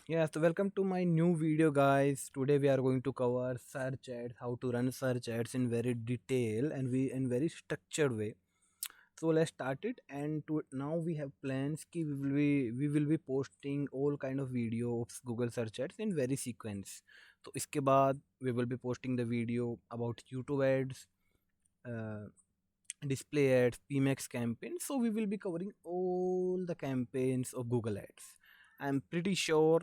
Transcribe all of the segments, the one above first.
Yeah, so welcome to my new video, guys. Today we are going to cover search ads, how to run search ads in very detail and we in very structured way. So let's start it. And now we have plans ki we will be posting all kind of video of Google search ads in very sequence. So iske baad we will be posting the video about YouTube ads, uh, display ads, PMAX campaigns. So we will be covering all the campaigns of Google ads. I'm pretty sure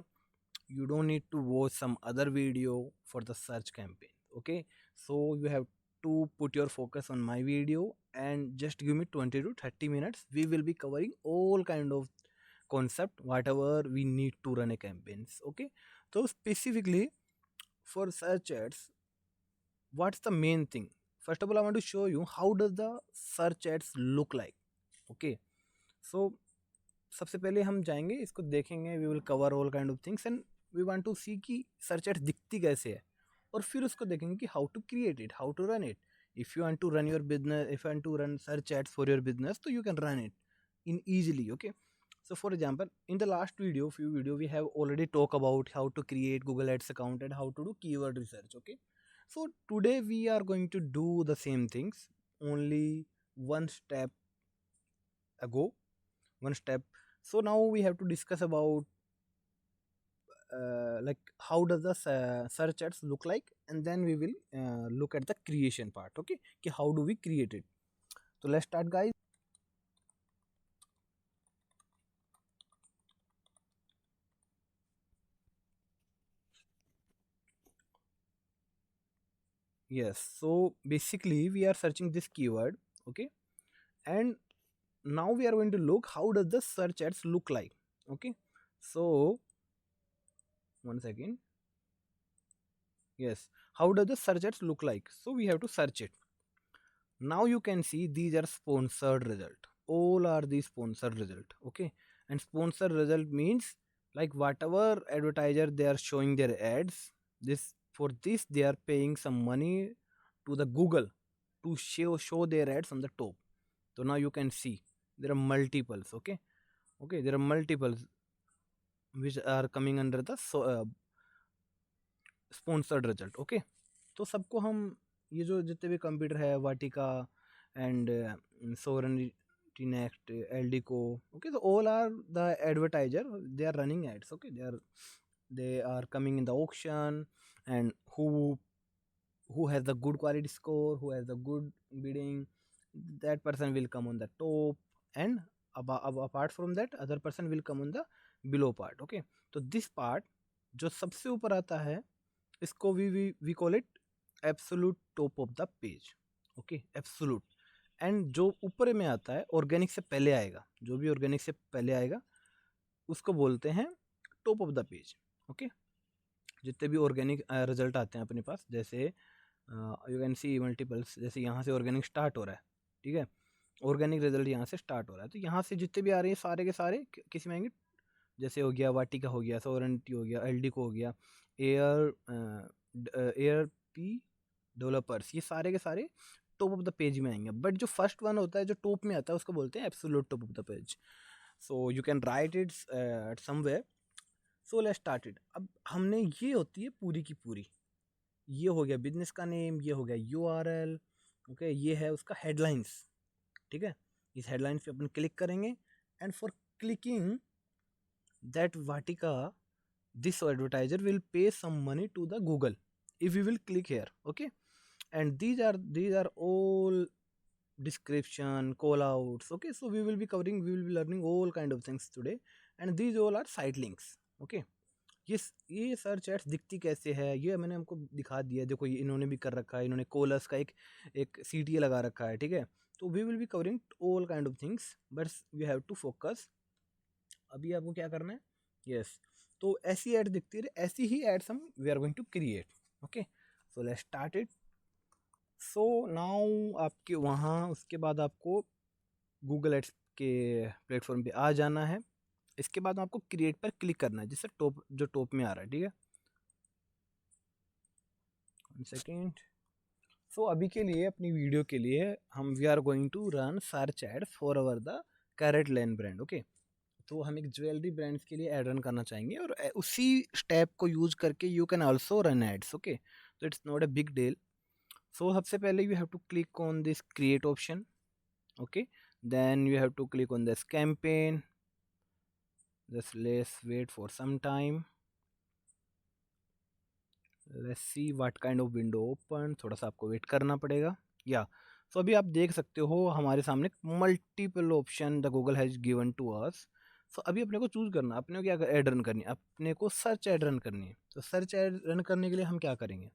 you don't need to watch some other video for the search campaign. Okay, so you have to put your focus on my video and just give me 20 to 30 minutes. We will be covering all kind of concept whatever we need to run a campaigns. Okay, so specifically for search ads, what's the main thing? First of all, I want to show you how does the search ads look like. Okay, so सबसे पहले हम जाएंगे इसको देखेंगे, we will cover all kind of things and we want to see कि search ads दिखती कैसे है, और फिर उसको देखेंगे कि how to create it, how to run it. If you want to run your business, if you want to run search ads for your business, तो you can run it in easily. Okay, so for example, in the last few video we have already talk about how to create Google Ads account and how to do keyword research. Okay, so today we are going to do the same things, only one step ago, one step. So now we have to discuss about like how does the search ads look like, and then we will look at the creation part. Okay, how do we create it? So let's start, guys. Yes, so basically we are searching this keyword. Okay, and now we are going to look how does the search ads look like. Okay, so one second. Yes, how does the search ads look like? So we have to search it. Now you can see these are sponsored result, all are the sponsored result. Okay, and sponsored result means like whatever advertiser they are showing their ads, this for this they are paying some money to the Google to show their ads on the top. So now you can see there are multiples. Okay, okay, there are multiples which are coming under the sponsored result. Okay, तो सबको हम ये जो जितने भी computer है, Vatika and sovereignty next, एलडीको, okay, so all are the advertiser, they are running ads. Okay, they are coming in the auction, and who has the good quality score, who has the good bidding, that person will come on the top, and apart from that other person will come on the below part. Okay, तो this part जो सबसे ऊपर आता है, इसको we call it absolute top of the page. Okay, absolute. And जो ऊपर में आता है ऑर्गेनिक से पहले आएगा, जो भी ऑर्गेनिक से पहले आएगा उसको बोलते हैं top of the page. Okay, जितने भी ऑर्गेनिक रिजल्ट आते हैं अपने पास, जैसे यू कैन सी मल्टीपल्स, जैसे यहाँ से ऑर्गेनिक स्टार्ट हो रहा है. ठीक है, ऑर्गेनिक रिजल्ट यहाँ से स्टार्ट हो रहा है, तो यहाँ से जितने भी आ रहे हैं सारे के सारे किसी में आएंगे. जैसे हो गया वाटिका, हो गया सोवरेनिटी, हो गया एलडीको, हो गया एयर पी डेवलपर्स, ये सारे के सारे टॉप ऑफ द पेज में आएंगे. बट जो फर्स्ट वन होता है जो टॉप में आता है उसको बोलते हैं absolute top of the page. So you can write it at somewhere. So let's start it. अब हमने, ये होती है पूरी की पूरी, ये हो गया बिजनेस का नेम, ये हो गया यूआरएल. ओके, ये है उसका हेडलाइंस. ठीक है, इस हेडलाइंस पे अपन क्लिक करेंगे, and for clicking that Vatika, this advertiser will pay some money to the Google if we will click here. Okay, and these are all description, call outs. Okay, so we will be learning all kind of things today, and these all are site links. Okay, ये search ads दिखती कैसे है ये मैंने हमको दिखा दिया. देखो ये इन्होंने भी कर रखा है, इन्होंने कोलस का एक CTA लगा रखा है. ठीक है, तो we will be covering all kind of things, but we have to focus. अभी आपको क्या करना है? यस, तो ऐसी एड दिखती है, ऐसी ही एड्स हम we are going to create. Okay, so let's start it. So now आपके वहाँ, उसके बाद आपको गूगल एड्स के प्लेटफॉर्म पे आ जाना है. इसके बाद आपको क्रिएट पर क्लिक करना है, जिससे टॉप, जो टॉप में आ रहा है. ठीक है, वन सेकेंड. सो अभी के लिए, अपनी वीडियो के लिए, हम we are going to run search ad for our the carat lane brand. Okay, तो हम एक ज्वेलरी ब्रांड्स के लिए एड रन करना चाहेंगे और उसी स्टेप को यूज करके you can also run ads, okay. तो it's not a big deal. So सबसे पहले you have to click on this create option, okay, then you have to click on this campaign. Just let's wait for some time, let's see what kind of window open. थोड़ा सा आपको wait करना पड़ेगा या सो अभी आप देख सकते हो हमारे सामने multiple option the Google has given to us. So अभी अपने को चूज करना, अपने को क्या ऐड रन करनी है, अपने को सर्च ऐड रन करनी है। तो सर्च ऐड रन करने के लिए हम क्या करेंगे,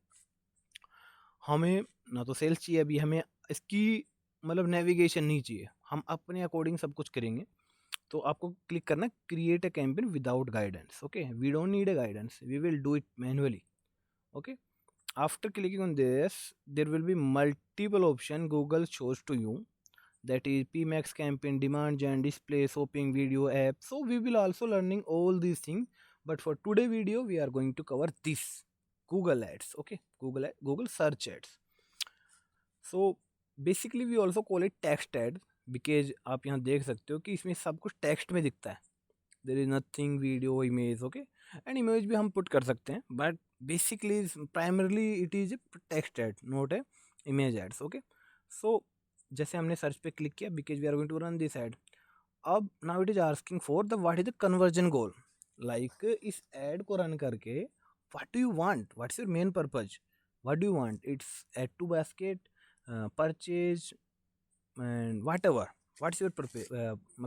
हमें ना तो सेल्स चाहिए, अभी हमें इसकी मतलब नेविगेशन नहीं चाहिए, हम अपने अकॉर्डिंग सब कुछ करेंगे। तो आपको क्लिक करना है create a campaign without guidance, okay, we don't need a guidance, we will do it manually, okay. After clicking on this, there will be multiple option Google shows to you, that is PMax campaign, demand gen, display, shopping, video, app. So we will also learning all these things, but for today video we are going to cover this Google ads, okay, Google search ads. So basically we also call it text ad, because आप यहाँ देख सकते हो कि इसमें सब कुछ text में दिखता है, there is nothing video image, okay. And image भी हम पुट कर सकते हैं, but basically primarily it is a text ad, not a image ads, okay. So जैसे हमने सर्च पे क्लिक किया, because we are going to run this ad. अब now it is asking for the what is the conversion goal, like इस ad को run करके what do you want, what's your main purpose, what do you want, it's add to basket, purchase and whatever, what's your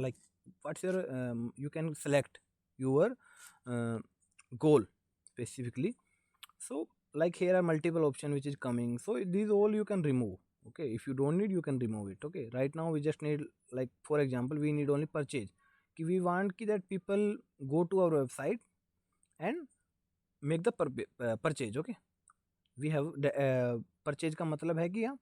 like what's your you can select your uh, goal specifically. So like here are multiple option which is coming, so these all you can remove, okay, if you don't need you can remove it, okay. Right now we just need, like for example we need only purchase, कि we want कि that people go to our website and make the purchase, okay. We have purchase का मतलब है कि हम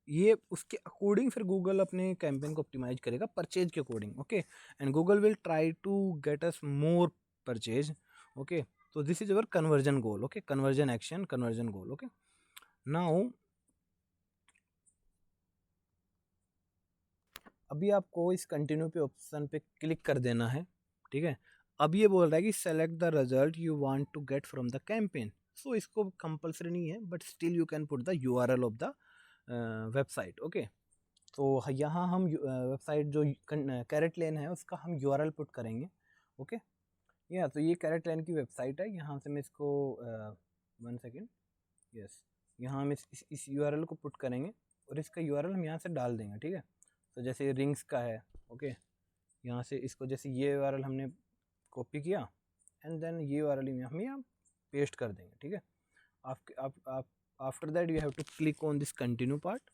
ये उसके according फिर गूगल अपने कैंपेन को ऑप्टिमाइज करेगा परचेज के according, okay. And Google will try to get us more purchase, okay. तो this is our conversion goal, okay, conversion action, conversion goal, okay. Now अभी आपको इस कंटिन्यू पे ऑप्शन पे क्लिक कर देना है, ठीक है। अब ये बोल रहा है कि select the result you want to get from the campaign. So इसको कंपलसरी नहीं है, but still you can put the URL of the website, okay. तो यहाँ हम वेबसाइट जो कैरेट लेन है उसका हम यूआरएल पुट करेंगे, ओके। या तो ये कैरेट लेन की वेबसाइट है, यहाँ से मैं इसको 1 सेकेंड, यस, यहाँ हम इस यूआरएल को पुट करेंगे और इसका यूआरएल हम यहाँ से डाल देंगे, ठीक है। तो जैसे रिंग्स का है, ओके, यहाँ से इसको जैसे ये यूआरएल हमने कॉपी किया एंड देन ये यूआरएल हम यहाँ पेस्ट कर देंगे, ठीक है। आप after that you have to click on this continue part,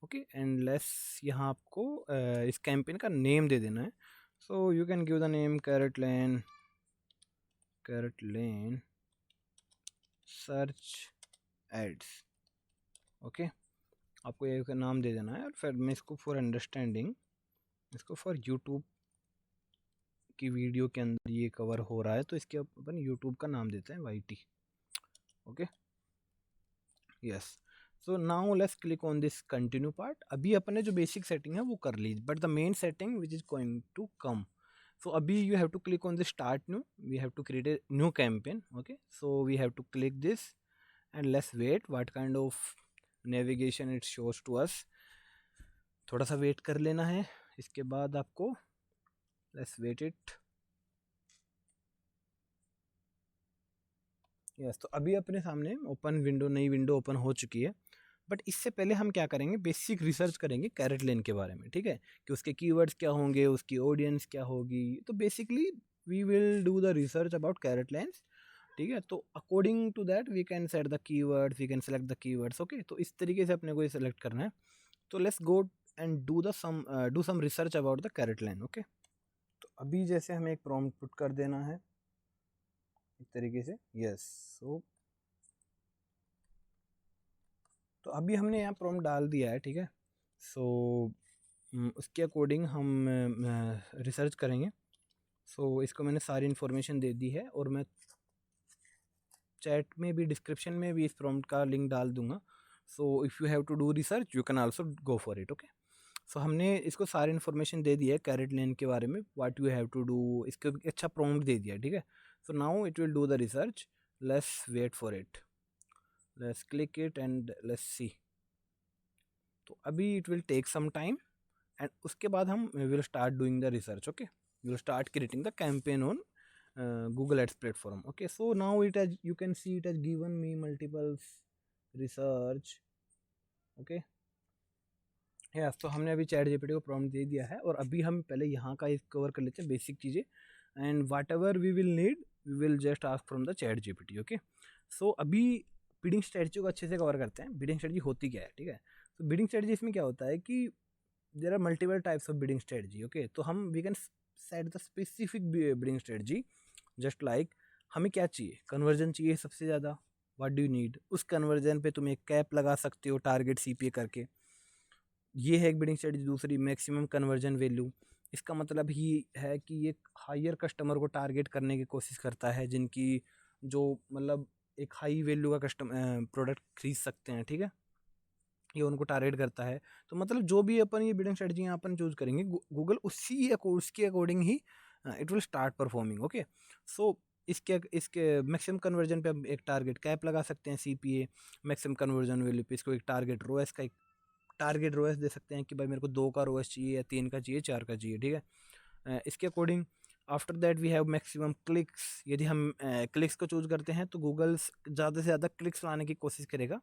okay. And लेस यहाँ आपको इस कैंपेन का नेम दे देना है। So you can give the name carat lane search ads, okay. आपको ये नाम दे देना है और फिर मैं इसको फॉर अंडरस्टैंडिंग, इसको फॉर यूट्यूब की वीडियो के अंदर ये कवर हो रहा है तो इसके अपन यूट्यूब का नाम देते हैं YT, okay, yes. So now let's click on this continue part. अभी अपने जो बेसिक सेटिंग है वो कर ली, but the main setting which is going to come. So अभी you have to click on the start new, we have to create a new campaign, okay. So we have to click this and let's wait what kind of navigation it shows to us. थोड़ा सा wait कर लेना है, इसके बाद आपको let's wait it, yes. तो अभी अपने सामने ओपन विंडो, नई विंडो ओपन हो चुकी है, बट इससे पहले हम क्या करेंगे, बेसिक रिसर्च करेंगे कैरेट लेन के बारे में, ठीक है, कि उसके कीवर्ड्स क्या होंगे, उसकी ऑडियंस क्या होगी। तो basically we will do the research about carat lens, ठीक है। तो according to that we can set the keywords, we can select the keywords, okay. तो इस तरीके से अपने को ये सेलेक्ट करना है। तो let's go and do some research about the carat lane, okay. तो अभी जैसे हमें एक प्रॉम्प्ट पुट कर देना है इस तरीके से, यस। सो तो अभी हमने यहाँ प्रॉम्प्ट डाल दिया है, ठीक है। सो उसके अकॉर्डिंग हम रिसर्च करेंगे। सो इसको मैंने सारी इन्फॉर्मेशन दे दी है और मैं चैट में भी, डिस्क्रिप्शन में भी इस प्रॉम्प्ट का लिंक डाल दूंगा। So if you have to do research you can also go for it, okay. So हमने इसको सारी इन्फॉर्मेशन दे दी है कैरेट लेन के बारे में, what you have to do, इसको भी अच्छा प्रॉम्प्ट दे दिया, ठीक है। So now it will do the research, let's wait for it, let's click it and let's see. तो अभी it will take some time and उसके बाद हम will start doing the research, okay, we will start creating the campaign on Google Ads platform. Okay, so now it has, you can see it has given me multiple research. Okay, yes, तो हमने अभी chat GPT को prompt दे दिया है और अभी हम पहले यहाँ का कवर कर लेते हैं बेसिक चीज़ें, and whatever we will need we will just ask from the ChatGPT. Okay, so अभी बिडिंग स्ट्रेटजी को अच्छे से कवर करते हैं। बिडिंग स्ट्रेटजी होती क्या है, ठीक है। तो बिडिंग स्ट्रेटजी इसमें क्या होता है कि there are multiple types of bidding strategy. Okay, तो हम we can set the specific bidding strategy, just like हमें क्या चाहिए, कन्वर्जन चाहिए सबसे ज़्यादा, व्हाट डू यू नीड, उस कन्वर्जन पे तुम एक कैप लगा सकते हो टारगेट सीपीए करके, ये है एक बिडिंग स्ट्रेटजी। दूसरी मैक्सिमम कन्वर्जन वैल्यू, इसका मतलब ही है कि ये हायर कस्टमर को टारगेट करने की कोशिश करता है जिनकी जो मतलब एक हाई वैल्यू का कस्टमर प्रोडक्ट खरीद सकते हैं, ठीक है, ये उनको टारगेट करता है। तो मतलब जो भी अपन ये बिडिंग स्ट्रेटजी अपन चूज करेंगे गूगल उसके अकॉर्डिंग ही it will start performing. Okay, so इसके मैक्सिमम कन्वर्जन पे हम एक टारगेट कैप लगा सकते हैं सीपीए, मैक्सिमम कन्वर्जन वैल्यू पे इसको एक टारगेट रोएस का एक टारगेट रोएस दे सकते हैं कि भाई मेरे को 2 का रोएस चाहिए या 3 का चाहिए, 4 का चाहिए, ठीक है। इसके according after that we have maximum clicks. यदि हम क्लिक्स को चूज करते हैं तो गूगल ज़्यादा से ज़्यादा क्लिक्स लाने की कोशिश करेगा,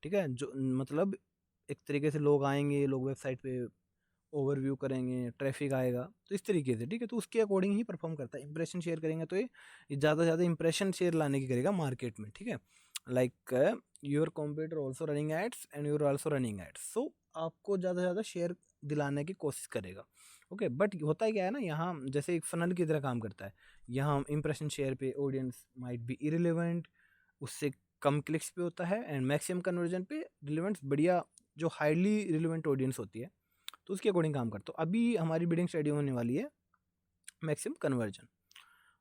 ठीक है, जो मतलब एक तरीके से लोग आएंगे, लोग वेबसाइट पे ओवरव्यू करेंगे, ट्रैफिक आएगा, तो इस तरीके से, ठीक है, तो उसके अकॉर्डिंग ही परफॉर्म करता है। इंप्रेशन शेयर करेंगे तो ये ज़्यादा से ज़्यादा इंप्रेशन शेयर लाने की करेगा मार्केट में, ठीक है। Like your competitor also running ads and you're also running ads, so आपको ज़्यादा से ज़्यादा शेयर दिलाने की कोशिश करेगा। ओके, बट होता है क्या है ना, यहाँ जैसे एक फनल की तरह काम करता है। यहाँ इंप्रेशन शेयर पे ऑडियंस माइट बी इरिलेवेंट, उससे कम क्लिक्स पे होता है, एंड मैक्सिमम कन्वर्जन पे रिलेवेंट बढ़िया जो हाईली रिलेवेंट ऑडियंस होती है, तो उसके अकॉर्डिंग काम करता हूँ। अभी हमारी बिडिंग स्टडी होने वाली है maximum conversion.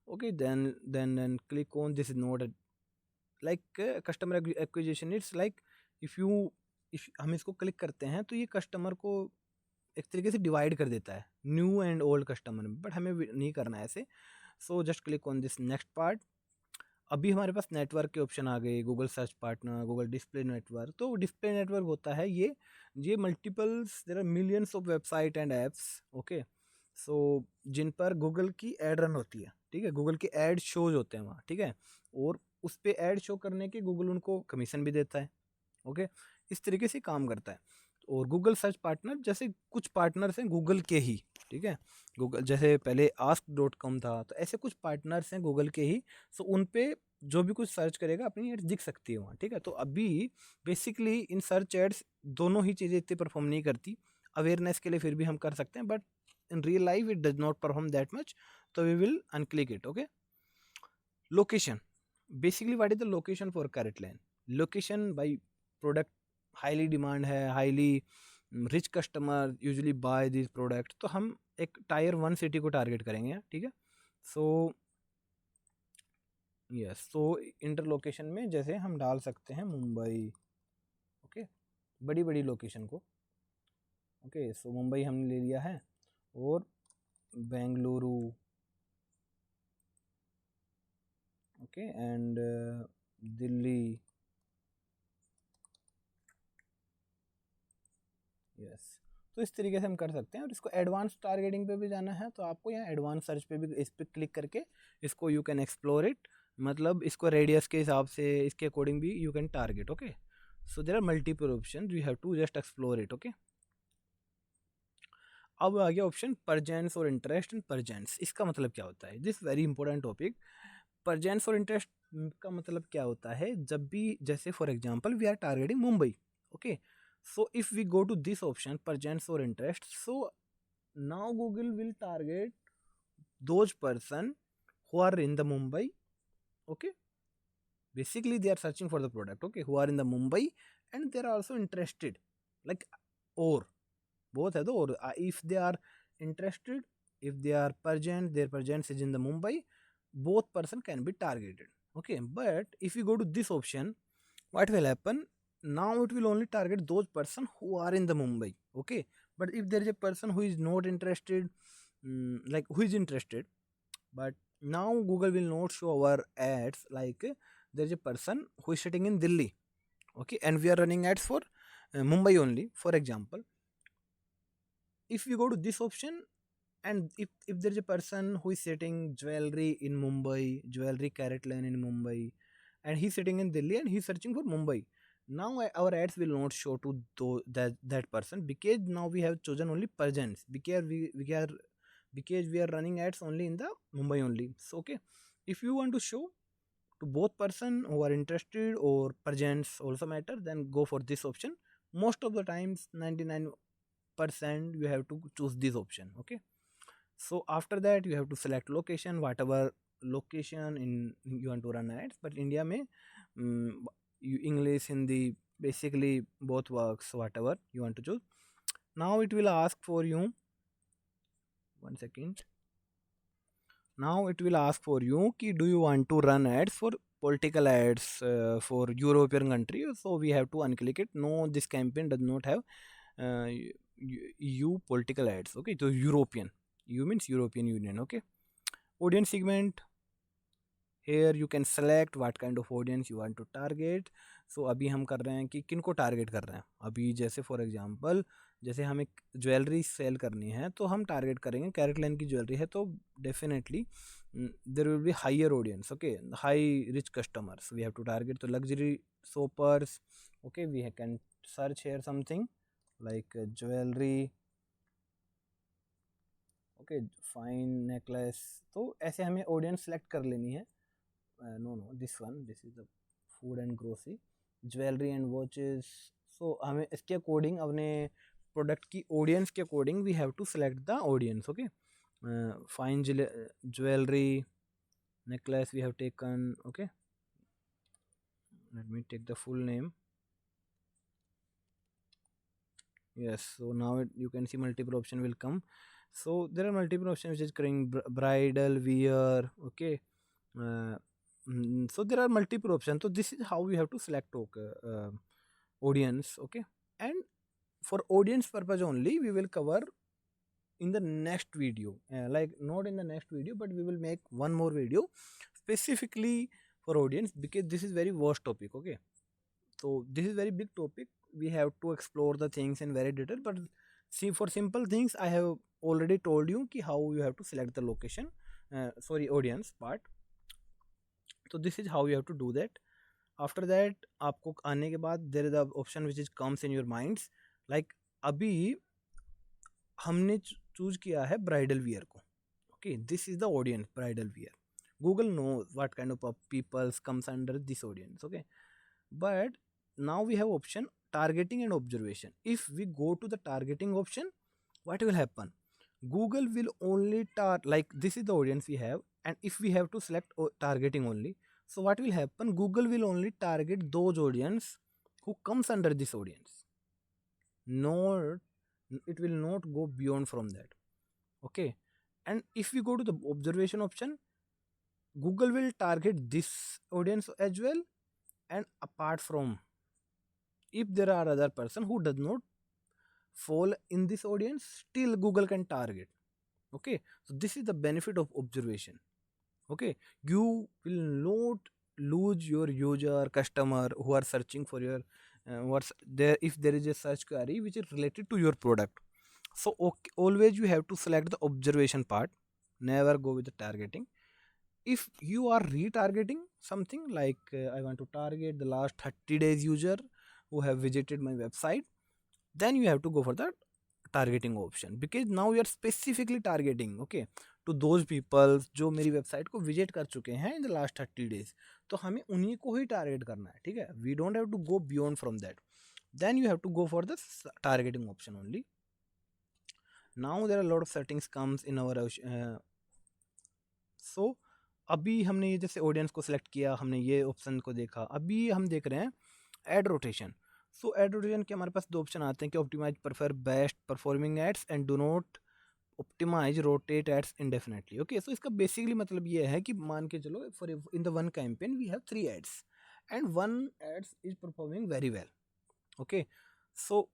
Okay, then click on this is not like customer acquisition, it's like if you if हम इसको क्लिक करते हैं तो ये कस्टमर को एक तरीके से डिवाइड कर देता है न्यू एंड ओल्ड कस्टमर में, बट हमें नहीं करना है ऐसे। So just click on this next part. अभी हमारे पास नेटवर्क के ऑप्शन आ गए, Google search partner, Google display network. तो डिस्प्ले नेटवर्क होता है ये multiples, there are millions of website and apps, okay, so जिन पर गूगल की एड रन होती है, ठीक है, गूगल के एड शोज होते हैं वहाँ, ठीक है, और उस पर एड शो करने के गूगल उनको कमीशन भी देता है। ओके, इस तरीके से काम करता है। और गूगल सर्च पार्टनर जैसे कुछ पार्टनर्स हैं गूगल के ही, ठीक है, गूगल जैसे पहले ask.com था, तो ऐसे कुछ पार्टनर्स हैं गूगल के ही, सो उन पे जो भी कुछ सर्च करेगा अपनी एड्स दिख सकती है वहाँ, ठीक है। तो अभी बेसिकली इन सर्च एड्स दोनों ही चीज़ें इतनी परफॉर्म नहीं करती, अवेयरनेस के लिए फिर भी हम कर सकते हैं, but in real life it does not perform that much, तो we will unclick it. Okay, location, basically what is the location for CaratLane, location by product highly demand है, highly rich customer usually buy this product, तो हम एक tyre 1 city को target करेंगे, ठीक है। So yes, सो inter location में जैसे हम डाल सकते हैं मुंबई, ओके, बड़ी बड़ी लोकेशन को, ओके, सो मुंबई हमने ले लिया है, और Bengaluru, okay, and Delhi, yes. तो इस तरीके से हम कर सकते हैं, और इसको एडवांस टारगेटिंग पे भी जाना है तो आपको यहाँ एडवांस सर्च पे भी इस पर क्लिक करके इसको यू कैन एक्सप्लोर इट, मतलब इसको रेडियस के हिसाब से इसके अकॉर्डिंग भी you can target. Okay, so there are multiple option, you have to just explore it. Okay, अब आ गया ऑप्शन परजेंस और इंटरेस्ट एंड परजेंस, इसका मतलब क्या होता है, दिस वेरी इंपॉर्टेंट टॉपिक। परजेंस और इंटरेस्ट का मतलब क्या होता है, जब भी जैसे for example we are targeting Mumbai, okay, so if we go to this option perchance or interest, so now Google will target those person who are in the Mumbai, okay, basically they are searching for the product, okay, who are in the Mumbai and they are also interested, like, or both है, or if they are interested, if they are perchance, their perchance is in the Mumbai, both person can be targeted, okay. But if you go to this option, what will happen, now it will only target those person who are in the Mumbai, okay, But if there is a person who is not interested, like who is interested, but now Google will not show our ads like there is a person who is sitting in Delhi, okay, and we are running ads for Mumbai only, for example. If we go to this option, and if there is a person who is setting jewelry in Mumbai, jewelry carrot line in Mumbai, and he's sitting in Delhi and he's searching for Mumbai, now our ads will not show to that person, because now we have chosen only presence, because we are running ads only in the Mumbai only. So okay, if you want to show to both person who are interested or presence also matter, then go for this option. Most of the times 99% you have to choose this option. Okay, so after that you have to select location, whatever location in you want to run ads, but India may you English, Hindi, basically both works, whatever you want to choose. Now it will ask for you, one second. Now it will ask for you ki do you want to run ads for political ads for European country. So we have to unclick it. No, this campaign does not have uh, EU political ads. Okay, so European, you means European Union. Okay, audience segment, here you can select what kind of audience you want to target. So अभी हम कर रहे हैं कि किनको target कर रहे हैं. अभी जैसे फॉर एग्जांपल, जैसे हमें ज्वेलरी सेल करनी है तो हम टारगेट करेंगे कैरेट लाइन की ज्वेलरी है, तो definitely there will be higher audience. Okay, high rich customers we have to target. तो luxury shoppers, okay, we can search here something like jewellery, okay, fine necklace. तो ऐसे हमें audience select कर लेनी है. No this one, this is the food and grocery, jewellery and watches. So हमें इसके according अपने प्रोडक्ट की ऑडियंस के according we have to select the audience. Okay, fine jewellery necklace we have taken. Okay, let me take the full name. Yes, so now you can see multiple option will come. So there are multiple options which is creating bridal wear. Okay, uh, so there are multiple options. So this is how we have to select, okay, audience. Okay, and for audience purpose only we will cover in the next video, like not in the next video, but we will make one more video specifically for audience, because this is very vast topic. Okay, so this is very big topic, we have to explore the things in very detail. But see, for simple things I have already told you ki how you have to select the location, sorry, audience part. So this is how you have to do that. After that आपको आने के बाद there is a option which is comes in your minds, like अभी हमने choose किया है bridal wear को. Okay, this is the audience bridal wear. Google knows what kind of people comes under this audience. Okay, but now we have option targeting and observation. If we go to the targeting option, what will happen? Google will only like this is the audience we have, and if we have to select targeting only, so what will happen? Google will only target those audience who comes under this audience. No, it will not go beyond from that. Okay, and if we go to the observation option, Google will target this audience as well, and apart from, if there are other person who does not fall in this audience, still Google can target. Okay, so this is the benefit of observation. Okay, you will not lose your user customer who are searching for your what's there, if there is a search query which is related to your product. So okay, always you have to select the observation part, never go with the targeting. If you are retargeting something like I want to target the last 30 days user who have visited my website, then you have to go for the targeting option, because now you are specifically targeting, okay, to those people जो मेरी website को visit कर चुके हैं in the last 30 days. तो हमें उन्हीं को ही टारगेट करना है. ठीक है, we don't have to go beyond from that. then you have to go for the targeting option only. Now there are a lot of settings comes in our so अभी हमने ये जैसे ऑडियंस को select किया, हमने ये option को देखा, अभी हम देख रहे हैं ad rotation. So ad rotation के हमारे पास दो ऑप्शन आते हैं कि optimize prefer best performing ads and do not optimize rotate ads indefinitely. Okay, so इसका बेसिकली मतलब ये है कि मान के चलो for in the one campaign we have 3 ads and one ads is performing very well. Okay, so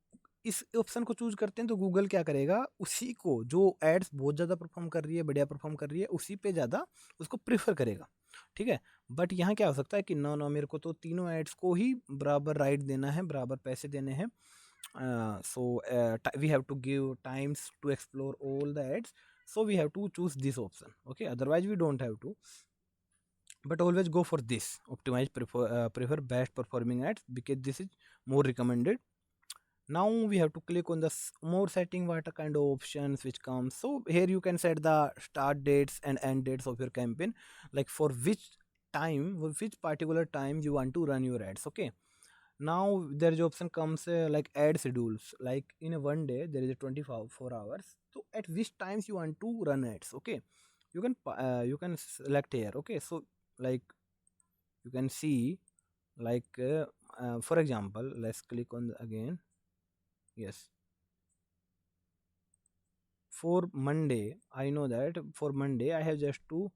इस option को चूज करते हैं तो गूगल क्या करेगा, उसी को जो एड्स बहुत ज़्यादा परफॉर्म कर रही है, बढ़िया परफॉर्म कर रही है, उसी पे ज़्यादा उसको प्रेफर करेगा, ठीक है। बट यहाँ क्या हो सकता है कि नो नो, मेरे को तो तीनों एड्स को ही बराबर राइट देना है, बराबर पैसे देने हैं, so we have to give times to explore all the ads, so we have to choose this option, okay, otherwise we don't have to, but always go for this optimize, prefer best performing ads because this is more recommended. Now we have to click on the more setting, what a kind of options which comes. So here you can set the start dates and end dates of your campaign, like for which time, for which particular time you want to run your ads, okay. Now there is option comes like ad schedules, like in a one day there is a 24 hours, so at which times you want to run ads, okay. You can select here, okay. So like you can see, like for example, let's click on again. Yes, for Monday I know that for Monday I have just to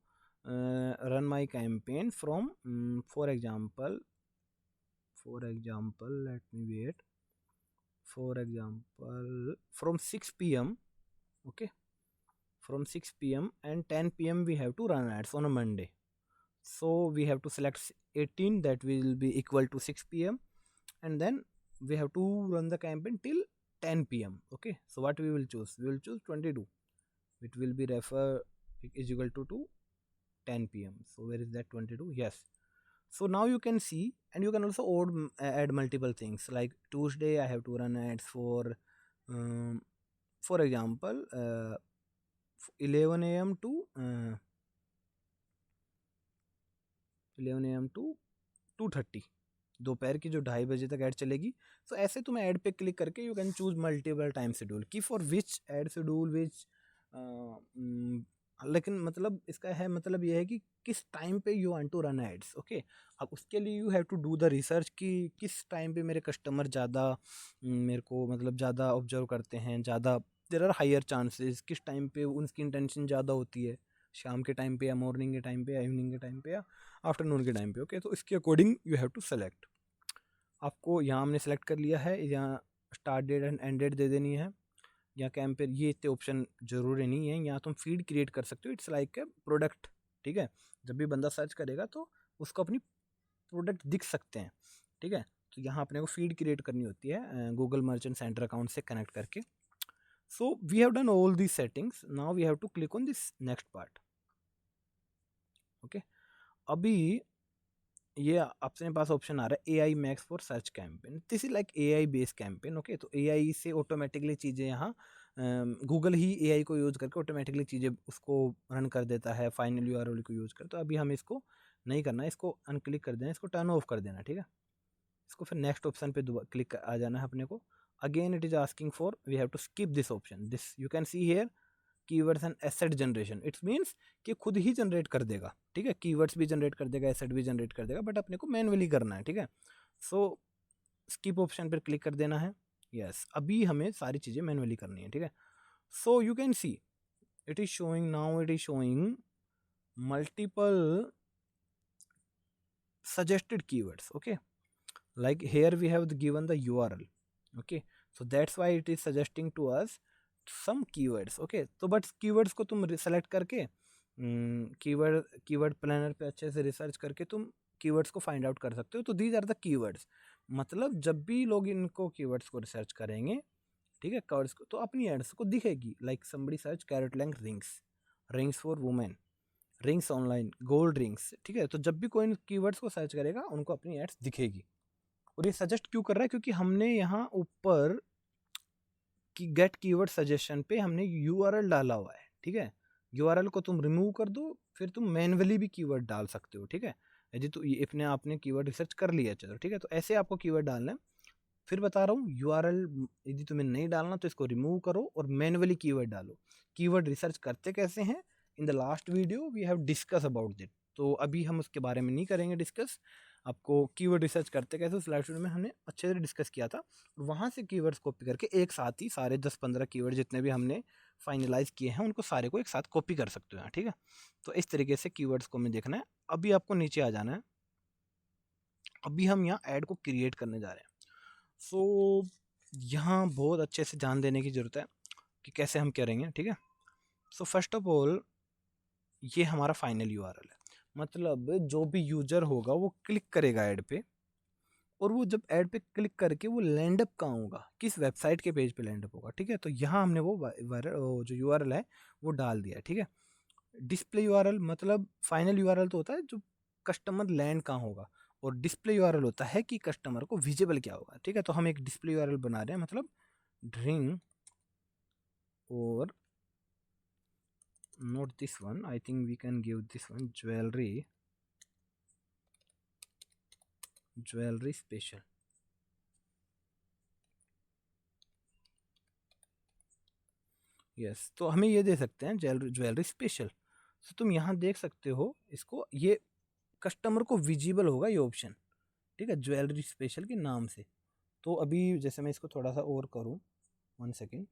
run my campaign from for example, let me wait. For example, from 6 p.m., okay, from 6 p.m. and 10 p.m. we have to run ads on a Monday. So we have to select 18, that will be equal to 6 p.m., and then we have to run the campaign till 10 p.m., okay. So what we will choose, we will choose 22, it will be refer is equal to 10 p.m. So where is that 22? Yes. So now you can see, and you can also add multiple things, like Tuesday I have to run ads um, for example 11 a.m. to 11 a.m. to 2:30, दोपहर की जो 2:30 बजे तक add चलेगी। सो ऐसे तुम add पे click करके you can choose multiple time schedule की फॉर विच ऐड शेड्यूल विच, लेकिन मतलब इसका है मतलब ये है कि किस टाइम पे you want to run ads, okay. अब उसके लिए you have to do the research कि किस टाइम पे मेरे कस्टमर ज़्यादा मेरे को मतलब ज़्यादा ऑब्जर्व करते हैं, ज़्यादा देर आर हायर चांसेस, किस टाइम पे उनकी इंटेंशन ज़्यादा होती है, शाम के टाइम पे या मॉर्निंग के टाइम पे या इवनिंग के टाइम पे या आफ्टरनून के टाइम पे, ओके। तो इसके according you have to select. आपको यहाँ हमने सेलेक्ट कर लिया है, यहाँ start date and end date दे देनी है। यहाँ कैंपेन ये इतने ऑप्शन जरूरी नहीं है, यहाँ तुम फीड क्रिएट कर सकते हो, इट्स लाइक ए प्रोडक्ट, ठीक है। जब भी बंदा सर्च करेगा तो उसको अपनी प्रोडक्ट दिख सकते हैं, ठीक है। तो यहाँ अपने को फीड क्रिएट करनी होती है गूगल मर्चेंट सेंटर अकाउंट से कनेक्ट करके। So we have done all these settings, now we have to click on this next part, okay. अभी ये अपने पास ऑप्शन आ रहा है AI max for search campaign, this is like AI based campaign, okay. तो AI से automatically चीज़ें यहाँ गूगल ही AI को यूज़ करके ऑटोमेटिकली चीज़ें उसको रन कर देता है, फाइनल URL को यूज़ कर। तो अभी हमें इसको नहीं करना है, इसको अनक्लिक कर देना, इसको टर्न ऑफ कर देना, ठीक है। इसको फिर नेक्स्ट ऑप्शन पे क्लिक आ जाना है अपने को। Again it is asking for, we have to skip this option, this you can see here keywords and asset generation, it's means कि खुद ही जनरेट कर देगा, ठीक है। कीवर्ड्स भी जनरेट कर देगा, एसेट भी जनरेट कर देगा, बट अपने को मैनुअली करना है, ठीक है। सो स्किप ऑप्शन पर क्लिक कर देना है। यस, अभी हमें सारी चीज़ें मैनुअली करनी है, ठीक है। So you can see it is showing now, it is showing multiple suggested keywords, okay. Like here we have given the URL, okay. So that's why it is suggesting to us some keywords, okay। तो but keywords को तुम select करके keyword planner पे अच्छे से research करके तुम keywords को फाइंड आउट कर सकते हो। तो दीज आर द keywords, मतलब जब भी लोग इनको keywords को रिसर्च करेंगे, ठीक है, keywords को, तो अपनी एड्स को दिखेगी। Like somebody search carat length rings, rings for women, rings online, gold rings, ठीक है। तो जब भी कोई कीवर्ड्स को सर्च करेगा उनको अपनी एड्स दिखेगी। और ये सजेस्ट क्यों कर रहा है, क्योंकि हमने यहाँ ऊपर की गेट कीवर्ड सजेशन पे हमने यूआरएल डाला हुआ है, ठीक है। यूआरएल को तुम रिमूव कर दो, फिर तुम मैन्युअली भी कीवर्ड डाल सकते हो, ठीक है। यदि तो ये अपने आपने कीवर्ड रिसर्च कर लिया, चलो ठीक है। तो ऐसे आपको कीवर्ड डालना है। फिर बता रहा हूँ, यूआरएल यदि तुम्हें नहीं डालना तो इसको रिमूव करो और मैन्युअली कीवर्ड डालो। कीवर्ड रिसर्च करते कैसे हैं, in the last video we have discuss about that, तो अभी हम उसके बारे में नहीं करेंगे डिस्कस। आपको कीवर्ड रिसर्च करते कैसे उस लास्ट वीडियो में हमने अच्छे से डिस्कस किया था। वहाँ से कीवर्ड्स कॉपी करके एक साथ ही सारे 10-15 कीवर्ड जितने भी हमने फाइनलाइज किए हैं उनको सारे को एक साथ कॉपी कर सकते हो यहाँ, ठीक है। तो इस तरीके से कीवर्ड्स को हमें देखना है। अभी आपको नीचे आ जाना है, अभी हम यहाँ ऐड को क्रिएट करने जा रहे हैं। सो यहाँ बहुत अच्छे से ध्यान देने की ज़रूरत है कि कैसे हम करेंगे, ठीक है। सो फर्स्ट ऑफ ऑल ये हमारा फाइनल यूआरएल है, मतलब जो भी यूजर होगा वो क्लिक करेगा ऐड पे, और वो जब ऐड पे क्लिक करके वो लैंड अप कहाँ होगा, किस वेबसाइट के पेज पे लैंड अप होगा, ठीक है। तो यहाँ हमने वो जो यूआरएल है वो डाल दिया, ठीक है। डिस्प्ले यूआरएल मतलब फाइनल यूआरएल तो होता है जो कस्टमर लैंड कहाँ होगा, और डिस्प्ले यूआरएल होता है कि कस्टमर को विजिबल क्या होगा, ठीक है। तो हम एक डिस्प्ले यूआरएल बना रहे हैं, मतलब ड्रिंक, और not this one, I think we can give this one jewelry special. Yes, तो हमें ये दे सकते हैं ज्वेलरी स्पेशल। तो तुम यहाँ देख सकते हो इसको, ये कस्टमर को विजिबल होगा ये ऑप्शन, ठीक है, ज्वेलरी स्पेशल के नाम से। तो अभी जैसे मैं इसको थोड़ा सा और करूँ, 1 second.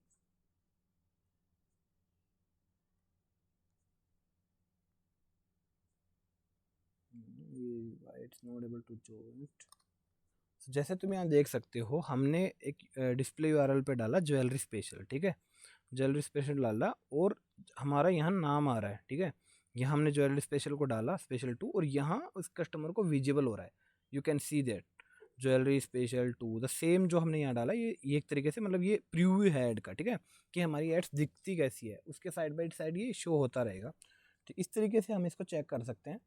It's not able to join. जैसे तुम यहाँ देख सकते हो हमने एक डिस्प्ले यूआरएल पे डाला ज्वेलरी स्पेशल, ठीक है, ज्वेलरी स्पेशल डाला, और हमारा यहाँ नाम आ रहा है, ठीक है। यहाँ हमने ज्वेलरी स्पेशल को डाला, स्पेशल टू, और यहाँ उस कस्टमर को विजिबल हो रहा है, you can see that jewellery special to, the same जो हमने यहाँ डाला, ये एक तरीके से मतलब ये प्रीव्यू है ऐड का, ठीक है, कि हमारी एड्स दिखती कैसी है, उसके साइड बाई साइड ये शो होता रहेगा। तो इस तरीके से हम इसको चेक कर सकते हैं।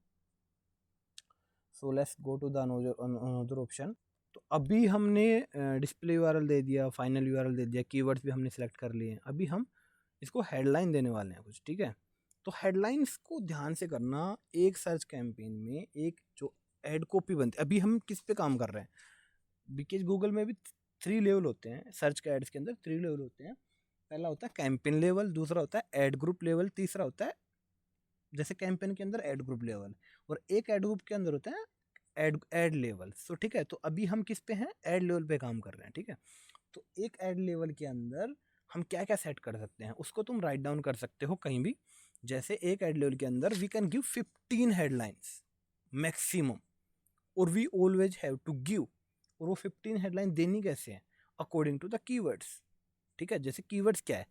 So let's go to the another option. तो अभी हमने डिस्प्ले यूआरएल दे दिया, फाइनल यूआरएल दे दिया, कीवर्ड्स भी हमने सेलेक्ट कर लिए हैं। अभी हम इसको हेडलाइन देने वाले हैं कुछ, ठीक है। तो हेडलाइंस को ध्यान से करना, एक सर्च कैंपेन में एक जो एड कॉपी बनती है, अभी हम किस पे काम कर रहे हैं, बिकॉज गूगल में भी 3 लेवल होते हैं, सर्च के एड्स के अंदर 3 लेवल होते हैं। पहला होता है कैंपेन लेवल, दूसरा होता है एड ग्रुप लेवल, तीसरा होता है जैसे कैंपेन के अंदर एड ग्रुप लेवल, और एक एड ग्रुप के अंदर होता है एड लेवल। सो ठीक है, तो अभी हम किस पे हैं, एड लेवल पे काम कर रहे हैं, ठीक है। तो एक एड लेवल के अंदर हम क्या क्या सेट कर सकते हैं उसको तुम राइट डाउन कर सकते हो कहीं भी। जैसे एक एड लेवल के अंदर we can give 15 headlines maximum, और we always have to give, और वो 15 हेडलाइन देनी कैसे है, अकॉर्डिंग टू द कीवर्ड्स, ठीक है। जैसे कीवर्ड्स क्या है,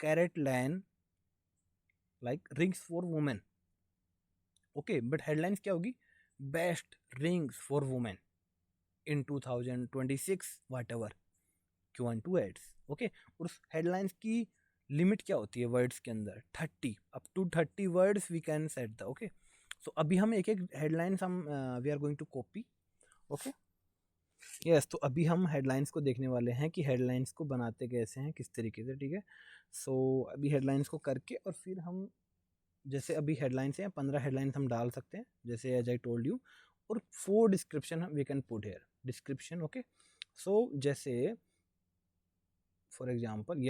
carat lane, like rings for women, okay, but headlines क्या होगी, best rings for women in 2026 whatever Q12 ads, okay. और उस हेडलाइंस की लिमिट क्या होती है वर्ड्स के अंदर, 30, up to 30 words we can set the, okay. So अभी हम एक एक हेडलाइंस हम we are going to copy, okay. Yes, तो अभी हम हेडलाइंस को देखने वाले हैं कि हेडलाइंस को बनाते कैसे हैं, किस तरीके से, ठीक है। सो अभी हेडलाइंस को करके, और फिर हम जैसे अभी हेडलाइंस हैं 15 हेडलाइंस हम डाल सकते हैं, जैसे एज आई टोल्ड यू, और 4 description we can put here, description, okay. So जैसे फॉर एग्जांपल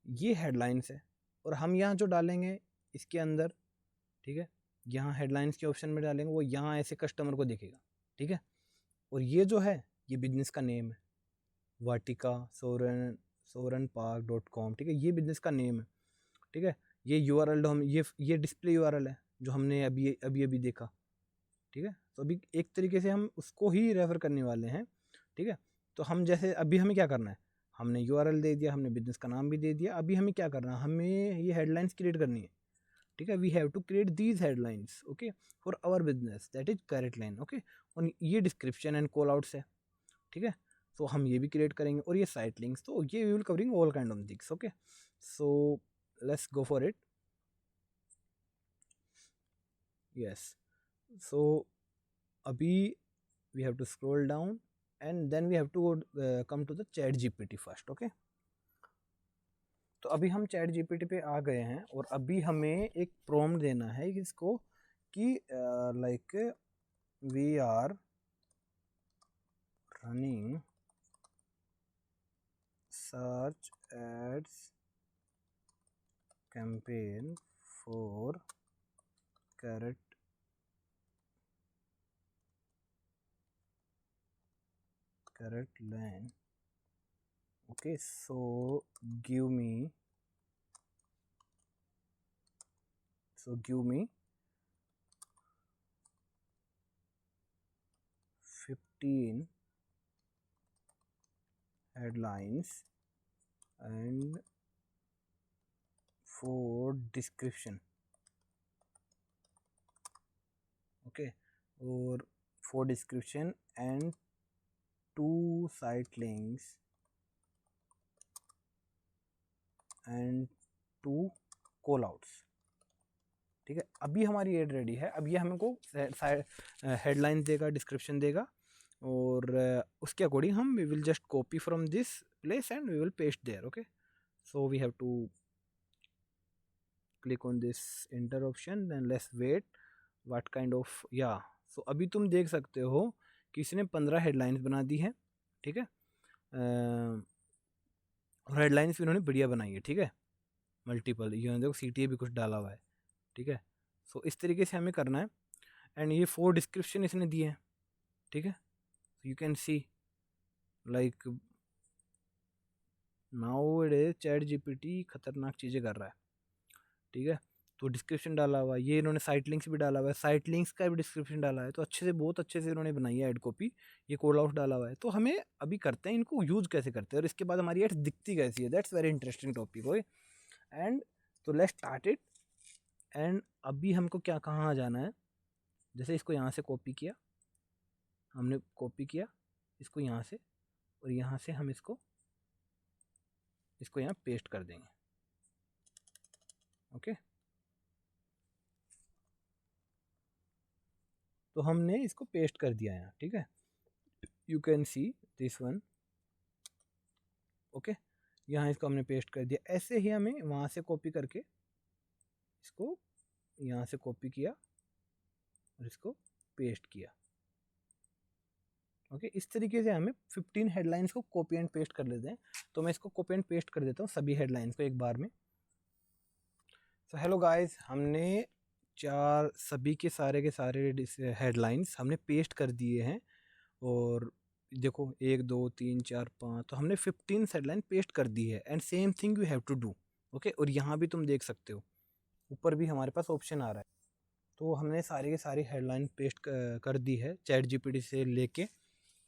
ये हेडलाइंस है, और हम यहाँ जो डालेंगे इसके अंदर, ठीक है, यहाँ हेडलाइंस के ऑप्शन में डालेंगे, वो यहाँ ऐसे कस्टमर को दिखेगा, ठीक है। और ये जो है ये बिजनेस का नेम है, वाटिका सोरन पार्क .com, ठीक है, ये बिजनेस का नेम है, ठीक है। ये यूआरएल हम ये डिस्प्ले यूआरएल है जो हमने अभी अभी अभी देखा, ठीक है। तो अभी एक तरीके से हम उसको ही रेफर करने वाले हैं, ठीक है। तो हम जैसे अभी हमें क्या करना है, हमने यूआरएल दे दिया, हमने बिजनेस का नाम भी दे दिया, अभी हमें क्या करना है, हमें ये हेडलाइंस क्रिएट करनी है, ठीक है। We have to create these headlines, okay, for our business, that is carat line, okay. और ये डिस्क्रिप्शन एंड कॉल आउट्स है, ठीक है। तो हम ये भी क्रिएट करेंगे, और ये साइट लिंक्स, तो ये we will covering all kind of things, okay. So let's go for it. Yes, so अभी we have to scroll down, and then we have to come to the chat gpt first, okay। तो अभी हम chat GPT पे आ गए हैं, और अभी हमें एक प्रॉम्प्ट देना है इसको कि like we are running search ads campaign for carat lane, okay, so give me 15 headlines and for description, okay, or for description and 2 site links and 2 call outs. ठीक है, अभी हमारी एड रेडी है। अब ये हमको हेडलाइंस देगा, description देगा, और उसके अकॉर्डिंग हम we will just copy from this place and we will paste there. Okay, so we have to click on this enter option and let's wait what kind of या। सो अभी तुम देख सकते हो कि इसने 15 हेडलाइंस बना दी है। ठीक है, और हेडलाइंस भी इन्होंने बढ़िया बनाई है। ठीक है, मल्टीपल, ये देखो CTA भी कुछ डाला हुआ है। ठीक है, सो इस तरीके से हमें करना है। एंड ये 4 डिस्क्रिप्शन इसने दिए हैं। ठीक है, you can C like now it is chat GPT खतरनाक चीज़ें कर रहा है। ठीक है, तो डिस्क्रिप्शन डाला हुआ है, ये इन्होंने साइट लिंक्स भी डाला हुआ है, साइट लिंक्स का भी डिस्क्रिप्शन डाला है, तो अच्छे से, बहुत अच्छे से इन्होंने बनाई है ऐड कॉपी। ये कॉल आउट डाला हुआ है, तो हमें अभी करते हैं इनको यूज़ कैसे करते हैं और इसके बाद हमारी एड्स दिखती कैसी है। That's very interesting topic. Okay, and तो लेट्स स्टार्ट इट। एंड अभी हमको क्या, कहाँ जाना है, जैसे इसको यहाँ से कॉपी किया, हमने कॉपी किया इसको यहाँ से, और यहाँ से हम इसको यहाँ पेस्ट कर देंगे। ओके, तो हमने इसको पेस्ट कर दिया यहाँ। ठीक है, you can see this one. Okay, यहाँ इसको हमने पेस्ट कर दिया। ऐसे ही हमें वहाँ से कॉपी करके इसको यहाँ से कॉपी किया और इसको पेस्ट किया। ओके, इस तरीके से हमें 15 हेडलाइंस को कॉपी एंड पेस्ट कर लेते हैं। तो मैं इसको कॉपी एंड पेस्ट कर देता हूँ सभी हेडलाइंस को एक बार में। सो हेलो गाइस, हमने सभी के सारे हेडलाइंस हमने पेस्ट कर दिए हैं। और देखो 1 2 3 4 5, तो हमने 15 हेडलाइन पेस्ट कर दी है। And same thing you have to do. Okay, और यहाँ भी तुम देख सकते हो, ऊपर भी हमारे पास ऑप्शन आ रहा है। तो हमने सारी की सारी हेडलाइन पेस्ट कर दी है चैट GPT से लेके।